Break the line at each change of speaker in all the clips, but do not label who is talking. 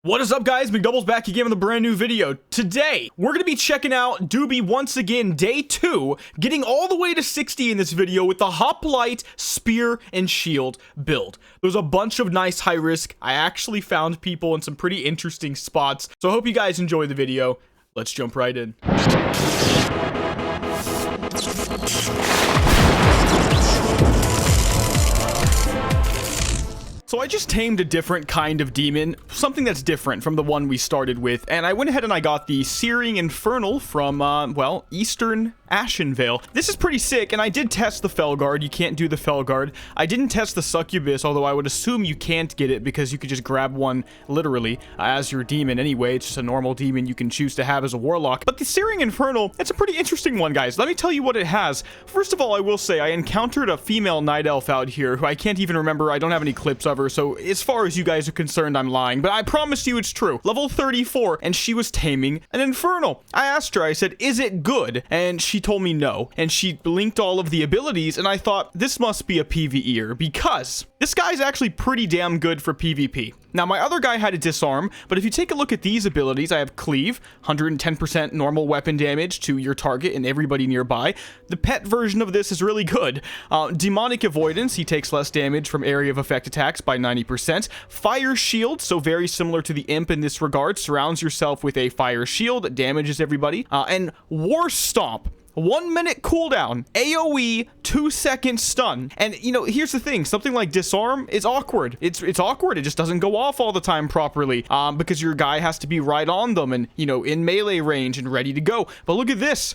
What is up, guys? Mcdoubles back again with a brand new video. Today, we're going to be checking out Doobie once again, day 2, getting all the way to 60 in this video with the HOPLITE Spear and Shield build. There's a bunch of nice high risk. I actually found people in some pretty interesting spots, so I hope you guys enjoy the video. Let's jump right in. So I just tamed a different kind of demon, something that's different from the one we started with, and I went ahead and I got the Searing Infernal from, well, Eastern Ashenvale. This is pretty sick, and I did test the Felguard. You can't do the Felguard. I didn't test the Succubus, although I would assume you can't get it because you could just grab one, literally, as your demon anyway. It's just a normal demon you can choose to have as a warlock. But the Searing Infernal, it's a pretty interesting one, guys. Let me tell you what it has. First of all, I will say I encountered a female night elf out here who I can't even remember. I don't have any clips of her, so as far as you guys are concerned, I'm lying, but I promise you it's true. Level 34, and she was taming an Infernal. I asked her, I said, is it good? And she told me no, and she linked all of the abilities, and I thought, this must be a PvEer, because this guy's actually pretty damn good for PvP. Now, my other guy had a disarm, but if you take a look at these abilities, I have Cleave, 110% normal weapon damage to your target and everybody nearby. The pet version of this is really good. Demonic Avoidance, he takes less damage from area of effect attacks by 90%. Fire Shield, so very similar to the Imp in this regard, surrounds yourself with a fire shield that damages everybody. And War Stomp. 1 minute cooldown, AoE, 2-second stun. And, you know, here's the thing. Something like Disarm is awkward. It's awkward. It just doesn't go off all the time properly because your guy has to be right on them and, you know, in melee range and ready to go. But look at this.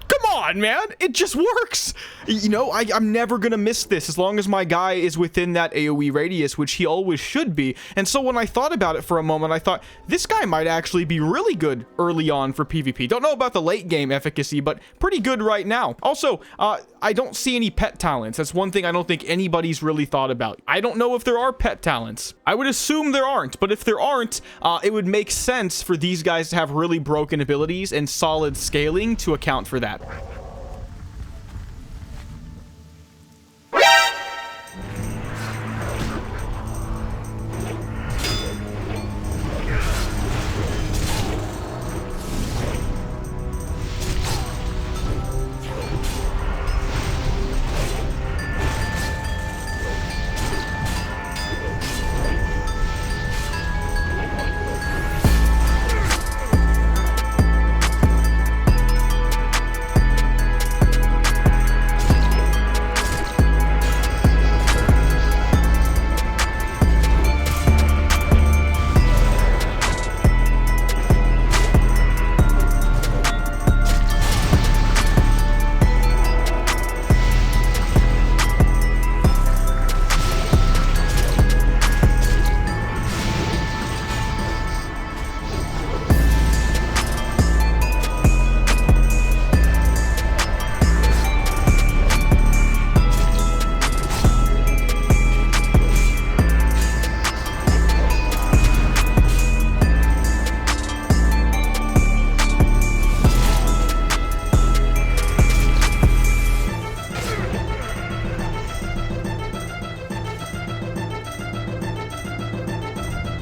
Come on, man. It just works. You know, I'm never going to miss this as long as my guy is within that AoE radius, which he always should be. And so when I thought about it for a moment, I thought this guy might actually be really good early on for PvP. Don't know about the late game efficacy, but pretty good right now. Also, I don't see any pet talents. That's one thing I don't think anybody's really thought about. I don't know if there are pet talents. I would assume there aren't, but if there aren't, it would make sense for these guys to have really broken abilities and solid scaling to account for that.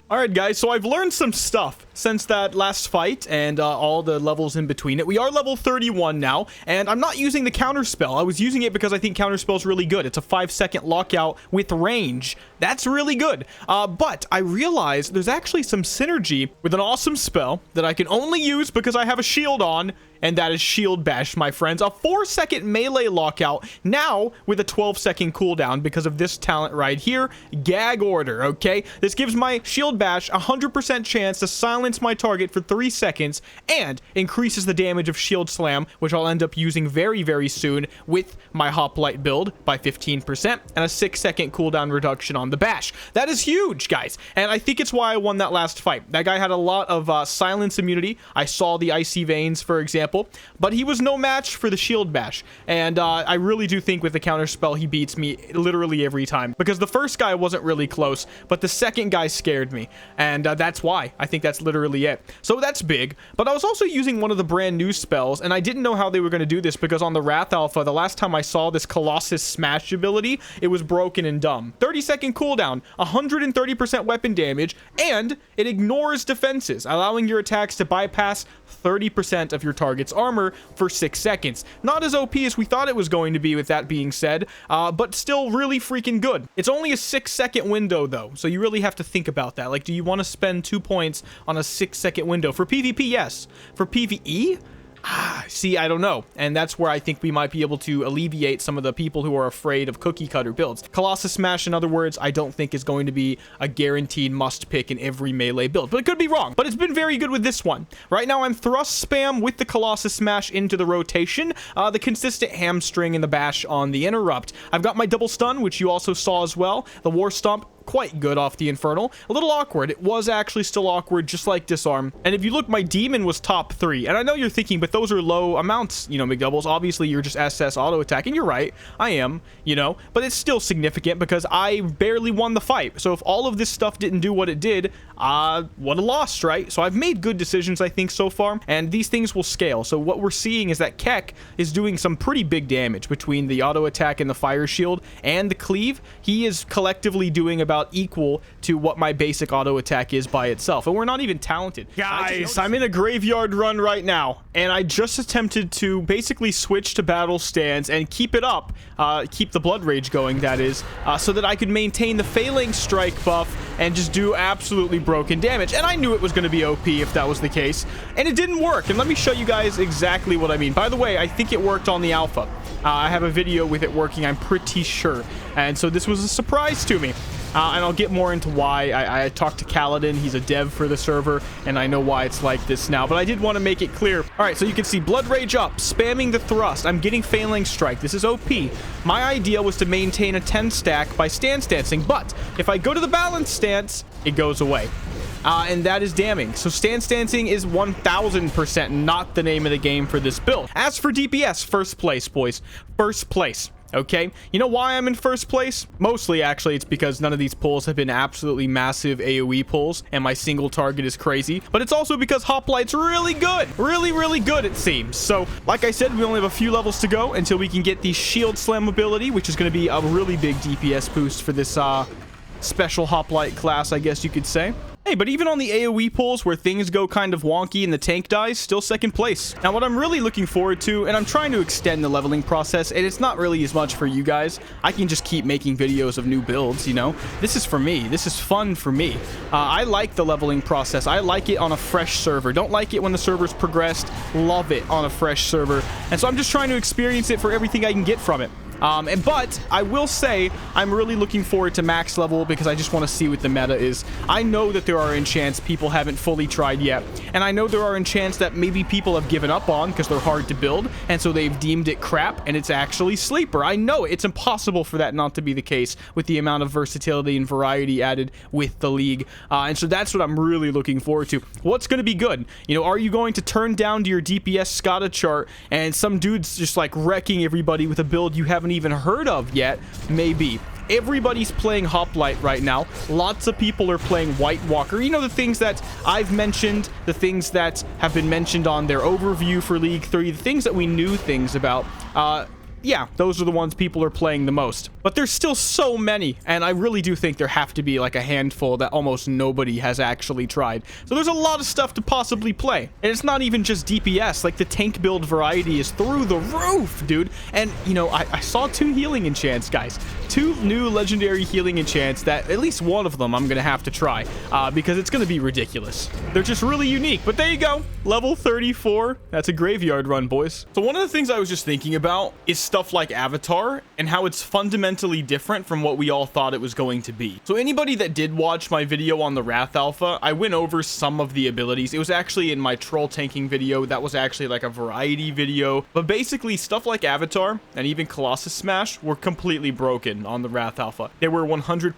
Alright guys, so I've learned some stuff since that last fight and all the levels in between it. We are level 31 now, and I'm not using the counterspell. I was using it because I think counterspell is really good. It's a 5-second lockout with range. That's really good. But I realized there's actually some synergy with an awesome spell that I can only use because I have a shield on, and that is Shield Bash, my friends. A 4-second melee lockout, now with a 12-second cooldown because of this talent right here, Gag Order, okay? This gives my Shield Bash a 100% chance to silence my target for 3 seconds and increases the damage of Shield Slam, which I'll end up using very, very soon with my Hoplite build by 15% and a 6-second cooldown reduction on the Bash. That is huge, guys, and I think it's why I won that last fight. That guy had a lot of silence immunity. I saw the Icy Veins, for example, example, but he was no match for the shield bash. And I really do think with the counter spell, he beats me literally every time, because the first guy wasn't really close, but the second guy scared me. And that's why. I think that's literally it. So that's big. But I was also using one of the brand new spells, and I didn't know how they were going to do this, because on the Wrath Alpha, the last time I saw this Classless smash ability, it was broken and dumb. 30-second cooldown, 130% weapon damage, and it ignores defenses, allowing your attacks to bypass 30% of your target's armor for 6 seconds. Not as OP as we thought it was going to be, with that being said, but still really freaking good. It's only a 6-second window though, so you really have to think about that. Like, do you want to spend 2 points on a 6-second window? For PvP, yes. For PvE? See, I don't know. And that's where I think we might be able to alleviate some of the people who are afraid of cookie cutter builds. Classless Smash, in other words, I don't think is going to be a guaranteed must pick in every melee build, but it could be wrong. But it's been very good with this one. Right now, I'm thrust spam with the Classless Smash into the rotation, the consistent hamstring and the bash on the interrupt. I've got my double stun, which you also saw as well. The war stomp, quite good off the infernal. A little awkward. It was actually still awkward, just like disarm. And if you look, my demon was top 3. And I know you're thinking, but those are low amounts, you know, Mcdoubles. Obviously, you're just SS auto attack, and you're right. I am, you know, but it's still significant because I barely won the fight. So if all of this stuff didn't do what it did, I would have lost, right? So I've made good decisions, I think, so far, and these things will scale. So what we're seeing is that Keck is doing some pretty big damage between the auto attack and the fire shield and the cleave. He is collectively doing about equal to what my basic auto attack is by itself, and we're not even talented. Guys, I'm in a graveyard run right now, and I just attempted to basically switch to battle stance and keep it up, keep the blood rage going, that is, so that I could maintain the phalanx strike buff and just do absolutely broken damage. And I knew it was going to be OP if that was the case, and it didn't work. And let me show you guys exactly what I mean. By the way, I think it worked on the alpha. I have a video with it working, I'm pretty sure, and so this was a surprise to me. And I'll get more into why. I talked to Kaladin. He's a dev for the server, and I know why it's like this now. But I did want to make it clear. All right, so you can see Blood Rage up, spamming the thrust. I'm getting Phalanx Strike. This is OP. My idea was to maintain a 10 stack by stance dancing, but if I go to the balance stance, it goes away. And that is damning. So stance dancing is 1000% not the name of the game for this build. As for DPS, first place, boys. First place. Okay, you know why I'm in first place? Mostly, actually, it's because none of these pulls have been absolutely massive AoE pulls, and my single target is crazy. But it's also because Hoplite's really good. Really, really good, it seems. So, like I said, we only have a few levels to go until we can get the Shield Slam ability, which is going to be a really big DPS boost for this special Hoplite class, I guess you could say. Hey, but even on the AoE pulls where things go kind of wonky and the tank dies, still second place. Now, what I'm really looking forward to, and I'm trying to extend the leveling process, and it's not really as much for you guys. I can just keep making videos of new builds, you know? This is for me. This is fun for me. I like the leveling process. I like it on a fresh server. Don't like it when the server's progressed. Love it on a fresh server. And so I'm just trying to experience it for everything I can get from it. But I will say I'm really looking forward to max level because I just want to see what the meta is. I know that there are enchants people haven't fully tried yet, and I know there are enchants that maybe people have given up on because they're hard to build, and so they've deemed it crap, and it's actually sleeper. I know it's impossible for that not to be the case with the amount of versatility and variety added with the league, and so that's what I'm really looking forward to. What's going to be good? You know, are you going to turn down to your DPS SCADA chart and some dude's just like wrecking everybody with a build you haven't even heard of yet? Maybe. Everybody's playing Hoplite right now. Lots of people are playing White Walker. You know, the things that I've mentioned, the things that have been mentioned on their overview for League 3, the things that we knew things about. Yeah, those are the ones people are playing the most. But there's still so many, and I really do think there have to be like a handful that almost nobody has actually tried. So there's a lot of stuff to possibly play. And it's not even just DPS, like the tank build variety is through the roof, dude. And, you know, I saw 2 healing enchants, guys. 2 new legendary healing enchants that at least one of them I'm going to have to try because it's going to be ridiculous. They're just really unique. But there you go. Level 34. That's a graveyard run, boys. So one of the things I was just thinking about is stuff like Avatar and how it's fundamentally different from what we all thought it was going to be. So anybody that did watch my video on the Wrath Alpha, I went over some of the abilities. It was actually in my troll tanking video. That was actually like a variety video. But basically stuff like Avatar and even Classless Smash were completely broken on the Wrath Alpha. They were 100%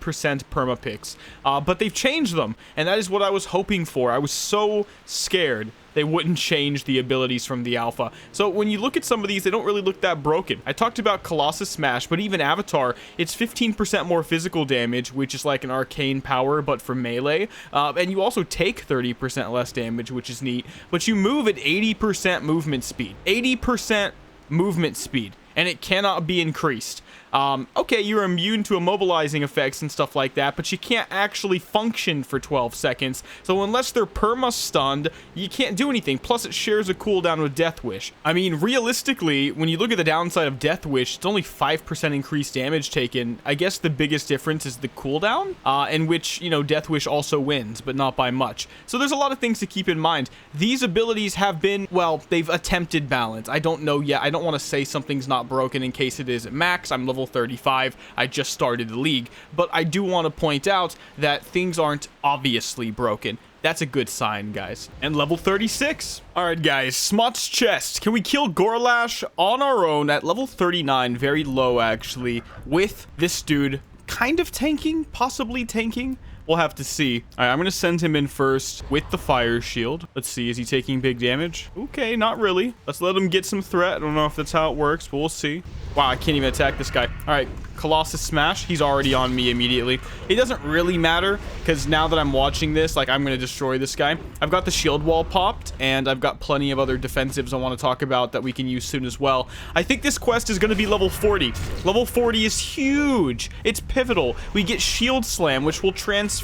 perma picks. But they've changed them, and that is what I was hoping for. I was so scared they wouldn't change the abilities from the alpha. So when you look at some of these, they don't really look that broken. I talked about Classless Smash, but even Avatar, it's 15% more physical damage, which is like an arcane power, but for melee. And you also take 30% less damage, which is neat. But you move at 80% movement speed. 80% movement speed. And it cannot be increased. Okay, you're immune to immobilizing effects and stuff like that, but you can't actually function for 12 seconds. So unless they're perma-stunned, you can't do anything. Plus, it shares a cooldown with Death Wish. I mean, realistically, when you look at the downside of Death Wish, it's only 5% increased damage taken. I guess the biggest difference is the cooldown, in which, you know, Death Wish also wins, but not by much. So there's a lot of things to keep in mind. These abilities have been, well, they've attempted balance. I don't know yet. I don't want to say something's not broken in case it is at max. I'm level 35. I just started the league, but I do want to point out that things aren't obviously broken. That's a good sign, guys. And level 36. All right, guys, Smot's chest. Can we kill Gorlash on our own at level 39? Very low, actually, with this dude kind of tanking, possibly tanking. We'll have to see. All right, I'm going to send him in first with the fire shield. Let's see. Is he taking big damage? Okay, not really. Let's let him get some threat. I don't know if that's how it works, but we'll see. Wow, I can't even attack this guy. All right, Colossus Smash. He's already on me immediately. It doesn't really matter because now that I'm watching this, like, I'm going to destroy this guy. I've got the shield wall popped, and I've got plenty of other defensives I want to talk about that we can use soon as well. I think this quest is going to be level 40. Level 40 is huge. It's pivotal. We get Shield Slam, which will transform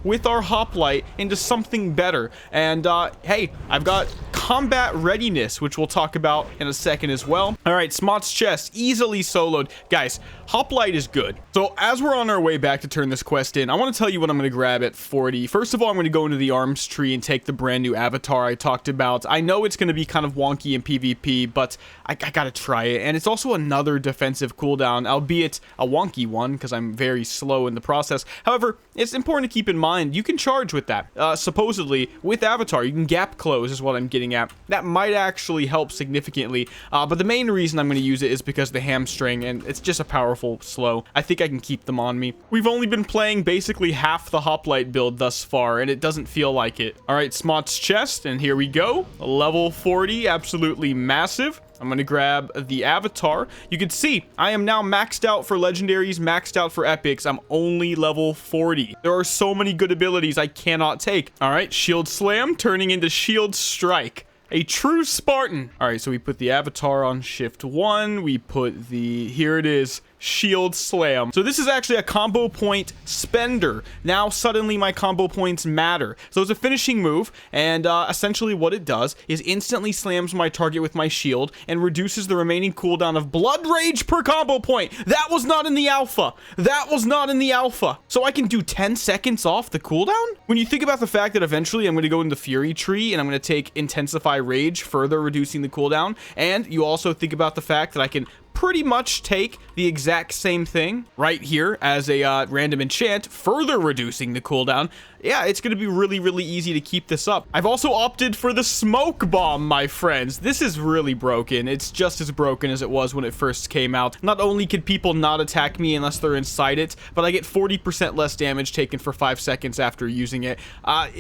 with our Hoplite into something better. And, hey, I've got Combat Readiness, which we'll talk about in a second as well. All right, Smot's chest, easily soloed. Guys, Hoplite is good. So as we're on our way back to turn this quest in, I want to tell you what I'm going to grab at 40. First of all, I'm going to go into the arms tree and take the brand new avatar I talked about. I know it's going to be kind of wonky in PvP, but I got to try it. And it's also another defensive cooldown, albeit a wonky one because I'm very slow in the process. However, it's important to keep in mind you can charge with that. Supposedly, with avatar, you can gap close is what I'm getting at. That might actually help significantly, but the main reason I'm going to use it is because of the hamstring, and it's just a powerful slow. I think I can keep them on me. We've only been playing basically half the Hoplite build thus far, and it doesn't feel like it. All right, Smot's chest, and here we go. Level 40, absolutely massive. I'm going to grab the avatar. You can see I am now maxed out for legendaries, maxed out for epics. I'm only level 40. There are so many good abilities I cannot take. All right, Shield Slam turning into Shield Strike. A true Spartan. All right, so we put the avatar on shift 1. We put the, here it is, Shield Slam. So this is actually a combo point spender. Now suddenly my combo points matter. So it's a finishing move, and essentially what it does is instantly slams my target with my shield and reduces the remaining cooldown of Blood Rage per combo point. That was not in the alpha. That was not in the alpha. So I can do 10 seconds off the cooldown? When you think about the fact that eventually I'm going to go in the Fury tree and I'm going to take Intensify Rage, further reducing the cooldown, and you also think about the fact that I can pretty much take the exact same thing right here as a random enchant, further reducing the cooldown. Yeah, it's going to be really, really easy to keep this up. I've also opted for the Smoke Bomb, my friends. This is really broken. It's just as broken as it was when it first came out. Not only can people not attack me unless they're inside it, but I get 40% less damage taken for 5 seconds after using it.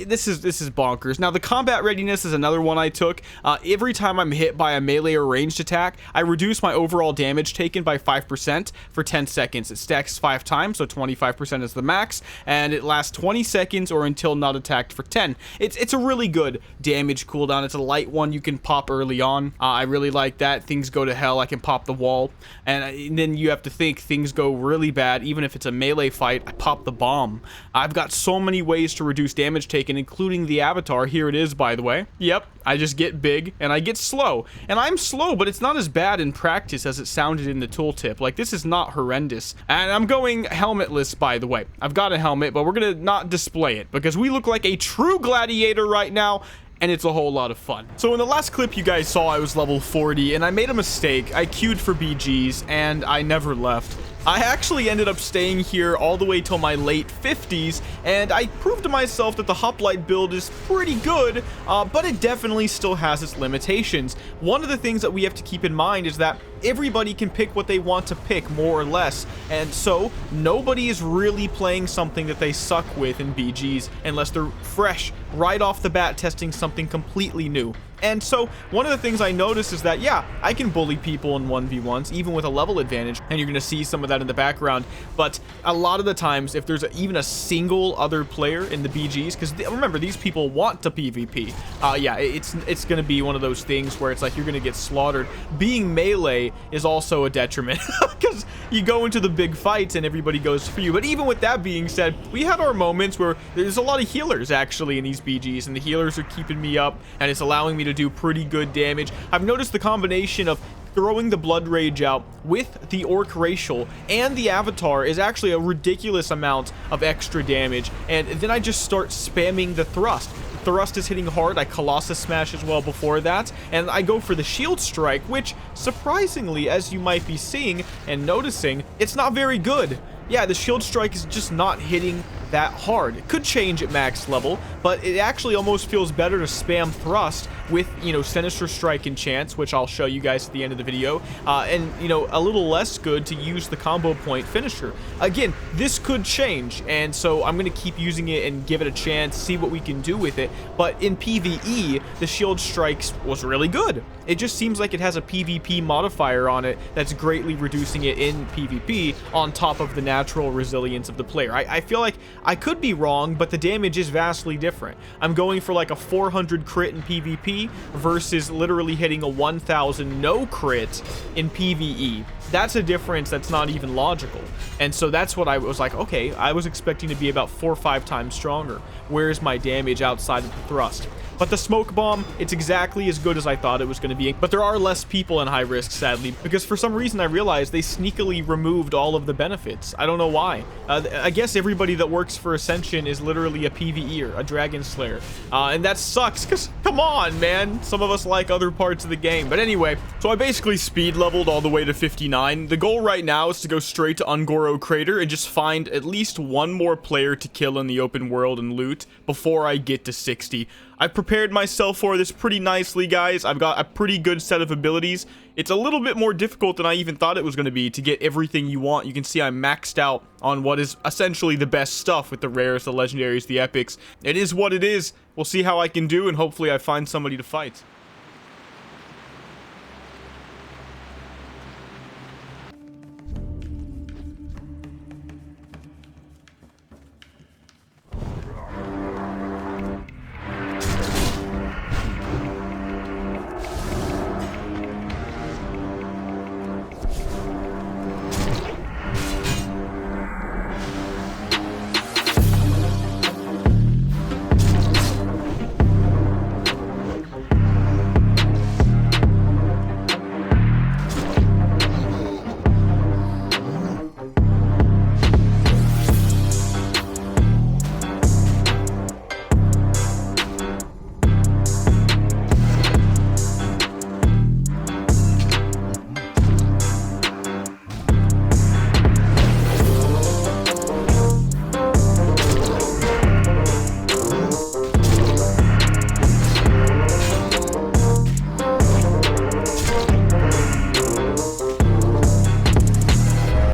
This is bonkers. Now, the Combat Readiness is another one I took. Every time I'm hit by a melee or ranged attack, I reduce my overall damage taken by 5% for 10 seconds. It stacks 5 times, so 25% is the max, and it lasts 20 seconds or until not attacked for 10. It's a really good damage cooldown. It's a light one you can pop early on. I really like that. Things go to hell, I can pop the wall, and then you have to think things go really bad. Even if it's a melee fight, I pop the bomb. I've got so many ways to reduce damage taken, including the avatar. Here it is, by the way. Yep, I just get big and I get slow, and I'm slow, but it's not as bad in practice as it sounded in the tooltip. Like, this is not horrendous. And I'm going helmetless, by the way. I've got a helmet, but we're gonna not display it because we look like a true gladiator right now, and it's a whole lot of fun. So in the last clip you guys saw, I was level 40, and I made a mistake. I queued for BGs, and I never left. I actually ended up staying here all the way till my late 50s, and I proved to myself that the Hoplite build is pretty good, but it definitely still has its limitations. One of the things that we have to keep in mind is that everybody can pick what they want to pick, more or less, and so nobody is really playing something that they suck with in BGs unless they're fresh right off the bat testing something completely new. And so one of the things I noticed is that, yeah, I can bully people in 1v1s, even with a level advantage, and you're going to see some of that in the background. But a lot of the times, if there's even a single other player in the BGs, because remember, these people want to PvP, yeah, it's going to be one of those things where it's like you're going to get slaughtered. Being melee is also a detriment, because you go into the big fights and everybody goes for you. But even with that being said, we had our moments where there's a lot of healers actually in these BGs, and the healers are keeping me up, and it's allowing me to do pretty good damage. I've noticed the combination of throwing the Blood Rage out with the Orc Racial and the Avatar is actually a ridiculous amount of extra damage, and then I just start spamming the thrust. The thrust is hitting hard. I Colossus Smash as well before that, and I go for the Shield Strike, which surprisingly, as you might be seeing and noticing, it's not very good. Yeah, the Shield Strike is just not hitting that hard. It could change at max level, but it actually almost feels better to spam thrust with, you know, Sinister Strike enchants, which I'll show you guys at the end of the video, and, you know, a little less good to use the combo point finisher. Again, this could change, and so I'm going to keep using it and give it a chance, see what we can do with it. But in PvE, the Shield Strikes was really good. It just seems like it has a PvP modifier on it that's greatly reducing it in PvP on top of the natural resilience of the player. I feel like I could be wrong, but the damage is vastly different. I'm going for like a 400 crit in PvP versus literally hitting a 1000 no crit in PvE. That's a difference that's not even logical. And so that's what I was like, okay, I was expecting to be about 4 or 5 times stronger. Where's my damage outside of the thrust? But the smoke bomb, it's exactly as good as I thought it was going to be. But there are less people in high risk, sadly, because for some reason I realized they sneakily removed all of the benefits. I don't know why. I guess everybody that works for Ascension is literally a PvEer, a Dragon Slayer. And that sucks, because come on, man. Some of us like other parts of the game. But anyway, so I basically speed leveled all the way to 59. The goal right now is to go straight to Ungoro Crater and just find at least one more player to kill in the open world and loot before I get to 60. I've prepared myself for this pretty nicely, guys. I've got a pretty good set of abilities. It's a little bit more difficult than I even thought it was going to be to get everything you want. You can see I'm maxed out on what is essentially the best stuff with the rares, the legendaries, the epics. It is what it is. We'll see how I can do, and hopefully I find somebody to fight.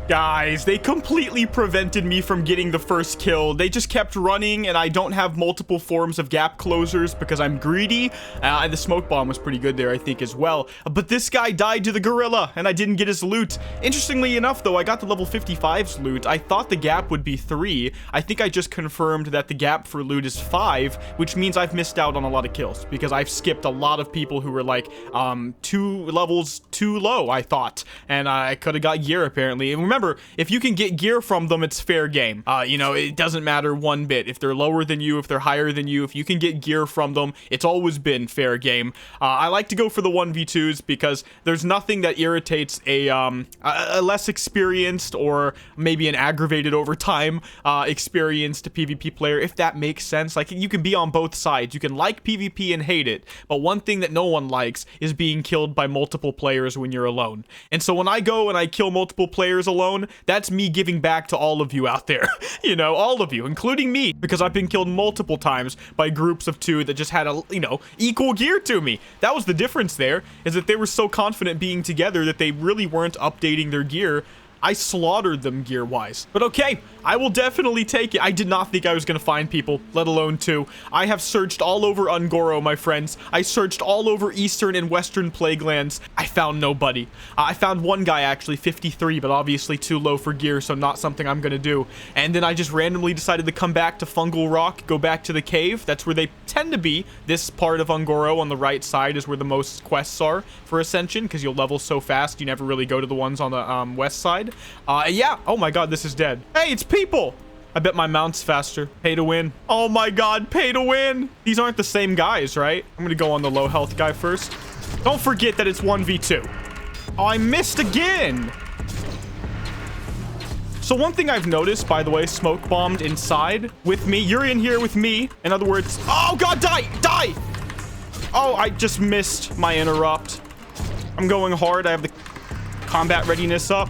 Guys, they completely prevented me from getting the first kill. They just kept running, and I don't have multiple forms of gap closers because I'm greedy. And the smoke bomb was pretty good there, I think, as well. But this guy died to the gorilla, and I didn't get his loot. Interestingly enough, though, I got the level 55's loot. I thought the gap would be 3. I think I just confirmed that the gap for loot is 5, which means I've missed out on a lot of kills because I've skipped a lot of people who were like 2 levels too low, I thought. And I could have got gear, apparently. And remember, if you can get gear from them, it's fair game. You know, it doesn't matter one bit. If they're lower than you, if they're higher than you, if you can get gear from them, it's always been fair game. I like to go for the 1v2s because there's nothing that irritates a less experienced or maybe an aggravated over time experienced PvP player, if that makes sense. Like, you can be on both sides. You can like PvP and hate it, but one thing that no one likes is being killed by multiple players when you're alone. And so when I go and I kill multiple players alone, that's me giving back to all of you out there. You know, all of you, including me, because I've been killed multiple times by groups of 2 that just had a, you know, equal gear to me. That was the difference there, is that they were so confident being together that they really weren't updating their gear. I slaughtered them gear-wise. But okay, I will definitely take it. I did not think I was going to find people, let alone 2. I have searched all over Ungoro, my friends. I searched all over Eastern and Western Plaguelands. I found nobody. I found one guy, actually, 53, but obviously too low for gear, so not something I'm going to do. And then I just randomly decided to come back to Fungal Rock, go back to the cave. That's where they tend to be. This part of Ungoro on the right side is where the most quests are for Ascension, because you'll level so fast, you never really go to the ones on the west side. Yeah. Oh my god, this is dead. Hey, it's people. I bet my mount's faster. Pay to win. Oh my god, pay to win. These aren't the same guys, right? I'm gonna go on the low health guy first. Don't forget that it's 1v2. Oh, I missed again. So one thing I've noticed, by the way, smoke bombed inside with me. You're in here with me. In other words, oh god, die, die. Oh, I just missed my interrupt. I'm going hard. I have the combat readiness up.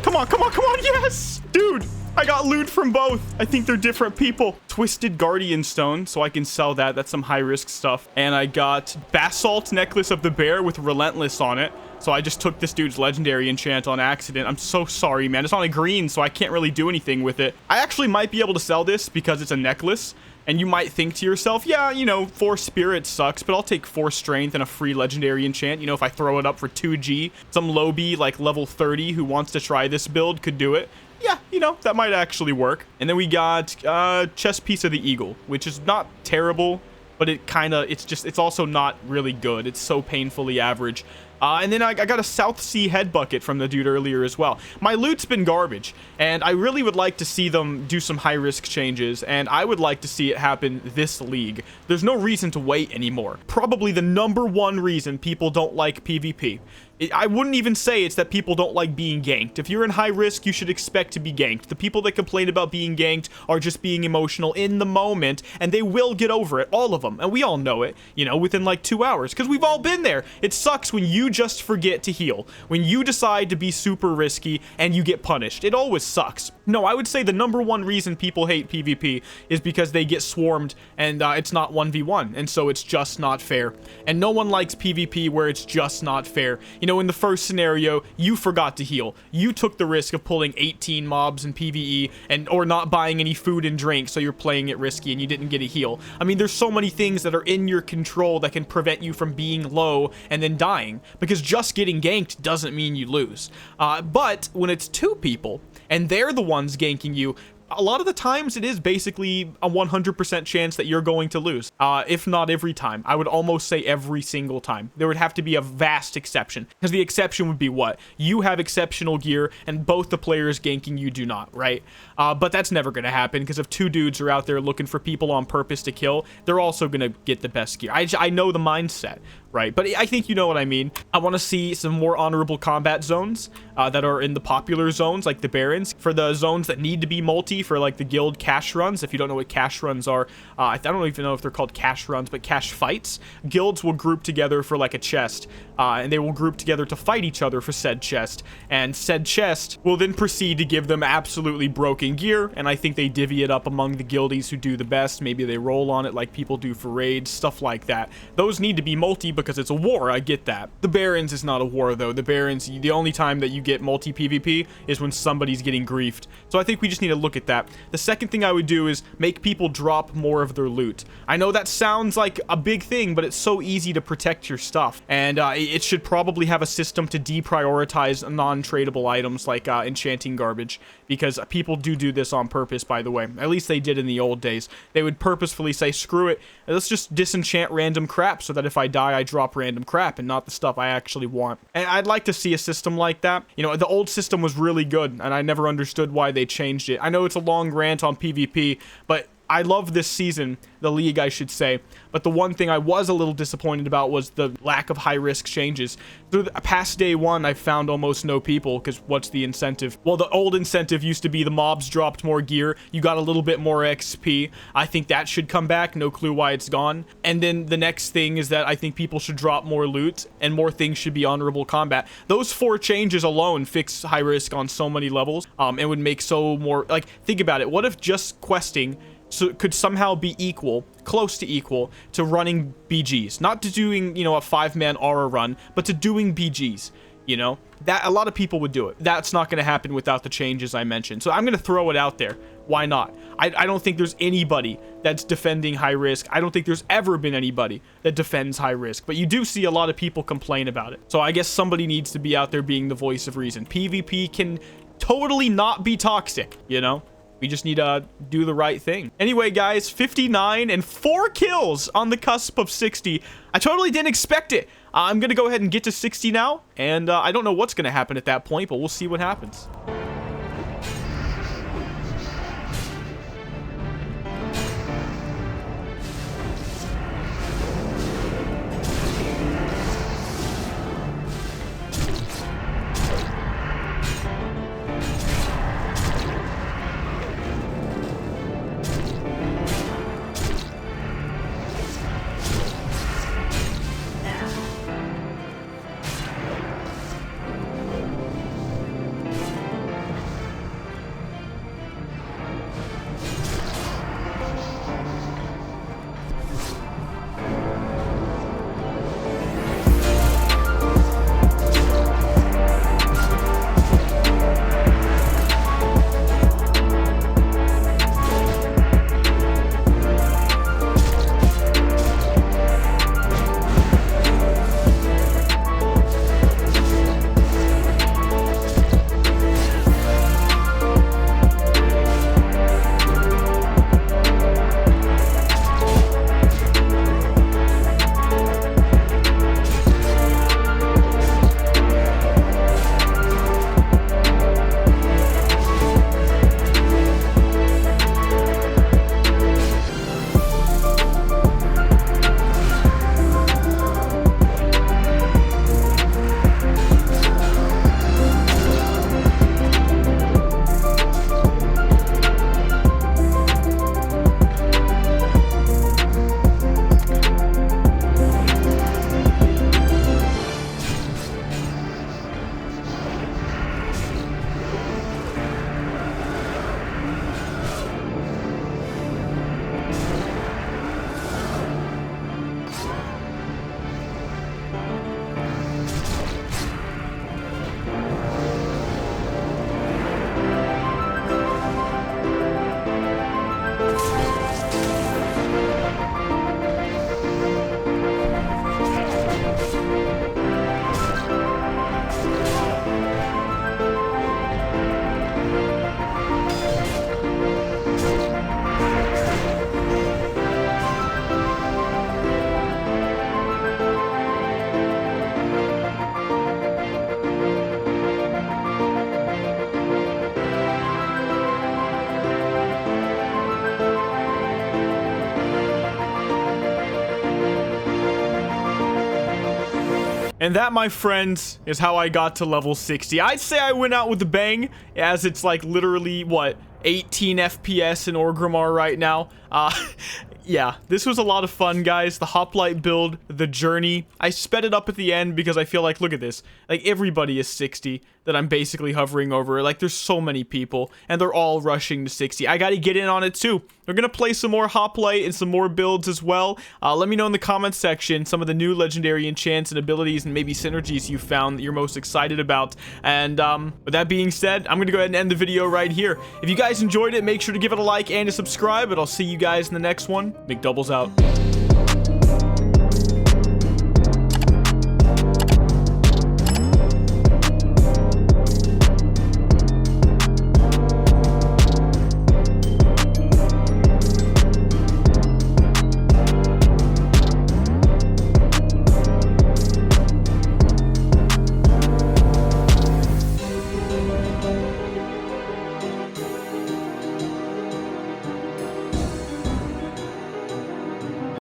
Come on, come on, come on. Yes, dude. I got loot from both. I think they're different people. Twisted Guardian Stone, so I can sell that. That's some high-risk stuff. And I got Basalt Necklace of the Bear with Relentless on it. So I just took this dude's legendary enchant on accident. I'm so sorry, man. It's on a green, so I can't really do anything with it. I actually might be able to sell this because it's a necklace. And you might think to yourself, yeah, you know, 4 spirit sucks, but I'll take 4 strength and a free legendary enchant. You know, if I throw it up for 2G, some lowbie like level 30 who wants to try this build could do it. Yeah, you know, that might actually work. And then we got chest piece of the eagle, which is not terrible, but it's also not really good. It's so painfully average. And then I got a South Sea head bucket from the dude earlier as well. My loot's been garbage, and I really would like to see them do some high-risk changes, and I would like to see it happen this league. There's no reason to wait anymore. Probably the #1 reason people don't like PvP. I wouldn't even say it's that people don't like being ganked. If you're in high risk, you should expect to be ganked. The people that complain about being ganked are just being emotional in the moment, and they will get over it, all of them. And we all know it, you know, within like 2 hours, because we've all been there. It sucks when you just forget to heal, when you decide to be super risky and you get punished. It always sucks. No, I would say the #1 reason people hate PvP is because they get swarmed and it's not 1v1, and so it's just not fair. And no one likes PvP where it's just not fair. You know, in the first scenario, you forgot to heal. You took the risk of pulling 18 mobs in PvE or not buying any food and drink, so you're playing it risky and you didn't get a heal. I mean, there's so many things that are in your control that can prevent you from being low and then dying, because just getting ganked doesn't mean you lose. But when it's 2 people, and they're the ones ganking you, a lot of the times it is basically a 100% chance that you're going to lose. If not every time. I would almost say every single time. There would have to be a vast exception, because the exception would be what? You have exceptional gear and both the players ganking you do not, right? But that's never going to happen, because if 2 dudes are out there looking for people on purpose to kill, they're also going to get the best gear. I know the mindset, right? But I think you know what I mean. I want to see some more honorable combat zones that are in the popular zones, like the Barrens. For the zones that need to be multi, for like the guild cash runs. If you don't know what cash runs are, I don't even know if they're called cash runs, but cash fights. Guilds will group together for like a chest, and they will group together to fight each other for said chest. And said chest will then proceed to give them absolutely broken gear, and I think they divvy it up among the guildies who do the best. Maybe they roll on it like people do for raids, stuff like that. Those need to be multi because it's a war, I get that. The Barrens is not a war though. The Barrens, the only time that you get multi PvP is when somebody's getting griefed. So I think we just need to look at that. The second thing I would do is make people drop more of their loot. I know that sounds like a big thing, but it's so easy to protect your stuff. And it should probably have a system to deprioritize non-tradable items like enchanting garbage, because people do this on purpose, by the way. At least they did in the old days. They would purposefully say, screw it, let's just disenchant random crap so that if I die, I drop random crap and not the stuff I actually want. And I'd like to see a system like that. You know, the old system was really good, and I never understood why they changed it. I know it's a long rant on PvP, but I love this season, the league, I should say. But the one thing I was a little disappointed about was the lack of high-risk changes. Through the past day one, I've found almost no people, because what's the incentive? Well, the old incentive used to be the mobs dropped more gear. You got a little bit more XP. I think that should come back. No clue why it's gone. And then the next thing is that I think people should drop more loot, and more things should be honorable combat. Those 4 changes alone fix high risk on so many levels, and would make so more, like, think about it. What if just questing could somehow be equal, close to equal, to running BGs? Not to doing, you know, a 5-man aura run, but to doing BGs, you know? That, a lot of people would do it. That's not going to happen without the changes I mentioned. So I'm going to throw it out there. Why not? I don't think there's anybody that's defending high risk. I don't think there's ever been anybody that defends high risk. But you do see a lot of people complain about it. So I guess somebody needs to be out there being the voice of reason. PvP can totally not be toxic, you know? We just need to do the right thing. Anyway, guys, 59 and 4 kills on the cusp of 60. I totally didn't expect it. I'm going to go ahead and get to 60 now. And I don't know what's going to happen at that point, but we'll see what happens. And that, my friends, is how I got to level 60. I'd say I went out with a bang, as it's like literally, what, 18 FPS in Orgrimmar right now. Yeah, this was a lot of fun, guys. The Hoplite build, the journey. I sped it up at the end because I feel like, look at this. Like, everybody is 60 that I'm basically hovering over. Like, there's so many people, and they're all rushing to 60. I gotta get in on it, too. We're gonna play some more Hoplite and some more builds as well. Let me know in the comments section some of the new legendary enchants and abilities and maybe synergies you found that you're most excited about. And with that being said, I'm gonna go ahead and end the video right here. If you guys enjoyed it, make sure to give it a like and a subscribe, and I'll see you guys in the next one. Mcdoubles out.